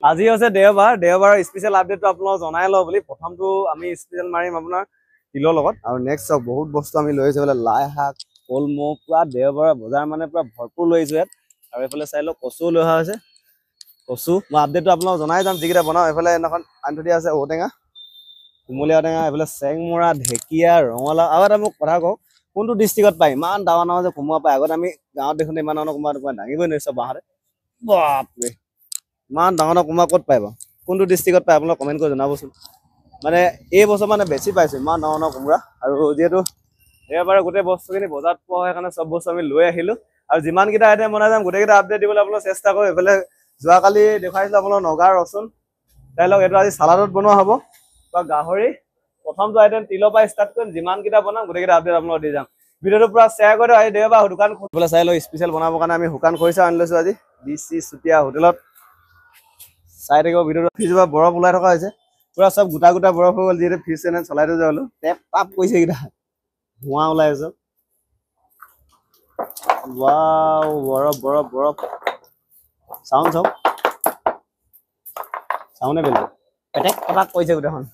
আজি হৈছে দেওবাৰৰ স্পেচিয়েল আপডেটটো আপোনালোকক জনাই লওঁ বুলি প্ৰথমটো আমি স্পেচিয়েল মাৰিম আপোনাৰ তিলৰ লগত আৰু নেক্সট চাওক বহুত বস্তু আমি লৈ আহিছোঁ বোলে লাই শাক কলমৌ পুৰা দেওবাৰৰ বজাৰ মানে পুৰা ভৰপূৰ লৈ আহিছোঁ ইয়াত আৰু এইফালে চাই লওক কচুও লৈ অহা হৈছে কচু মই আপডেটটো আপোনালোকক জনাই যাম যিকেইটা বনাওঁ এইফালে সেইদিনাখন আনি থৈ দিয়া আছে ঔটেঙা কুমলীয়া ঔটেঙা এইফালে চেংমৰা ঢেকীয়া ৰঙালাও আৰু এটা মোক কথা কওঁ কোনটো ডিষ্ট্ৰিক্টত পায় ইমান ডাঙৰ ডাঙৰ যে কোমোৰা পায় আগত আমি গাঁৱত দেখোন ইমান ডাঙৰ কোমোৰা দাঙিবই নোৱাৰিছোঁ চব বাহঁতে বাপৰে ইমান ডাঙৰ ডাঙৰ কোমোৰা ক'ত পায় বাৰু কোনটো ডিষ্ট্ৰিক্টত পায় আপোনালোকে কমেণ্ট কৰি জনাবচোন মানে এই বছৰ মানে বেছি পাইছোঁ ইমান ডাঙৰ ডাঙৰ কোমোৰা আৰু যিহেতু দেওবাৰে গোটেই বস্তুখিনি বজাৰত পোৱা হয় সেইকাৰণে চব বস্তু আমি লৈ আহিলোঁ আৰু যিমানকেইটা আইটেম বনাই যাম গোটেইকেইটা আপডেট দিবলৈ আপোনালোক চেষ্টা কৰোঁ এইফালে যোৱাকালি দেখুৱাইছিলোঁ আপোনালোক নগাৰ ৰচুন চাই লওক এইটো আজি চালাডত বনোৱা হ'ব বা গাহৰি প্ৰথমটো আইটেম তিলৰ পৰা ষ্টাৰ্ট কৰিম যিমানকেইটা বনাম গোটেইকেইটা আপডেট আপোনালোক দি যাম ভিডিঅ'টো পুৰা শ্বেয়াৰ কৰি দিওঁ আজি দেওবাৰ দোকান খুলিবলৈ চাই লওক স্পেচিয়েল বনাবৰ কাৰণে আমি শুকান খৰিচা আনি লৈছোঁ আজি DC চুতীয়া হোটেলত চাই থাকিব ভিডিঅ'টো ফ্ৰিজৰ বৰফ ওলাই থকা হৈছে পুৰা চব গোটা গোটা বৰফ হৈ গ'ল যিহেতু ফ্ৰিজ চেনেল চলাই থৈ যাবলৈ টেপ টাপ কৰিছে এইকেইটা ধোঁৱা ওলাই আছে ৱাও বৰফ বৰফ বৰফ চাউণ্ড চাওক চাউণ্ডে বেলেগ পেটেক পটাক কৰিছে গোটেইখন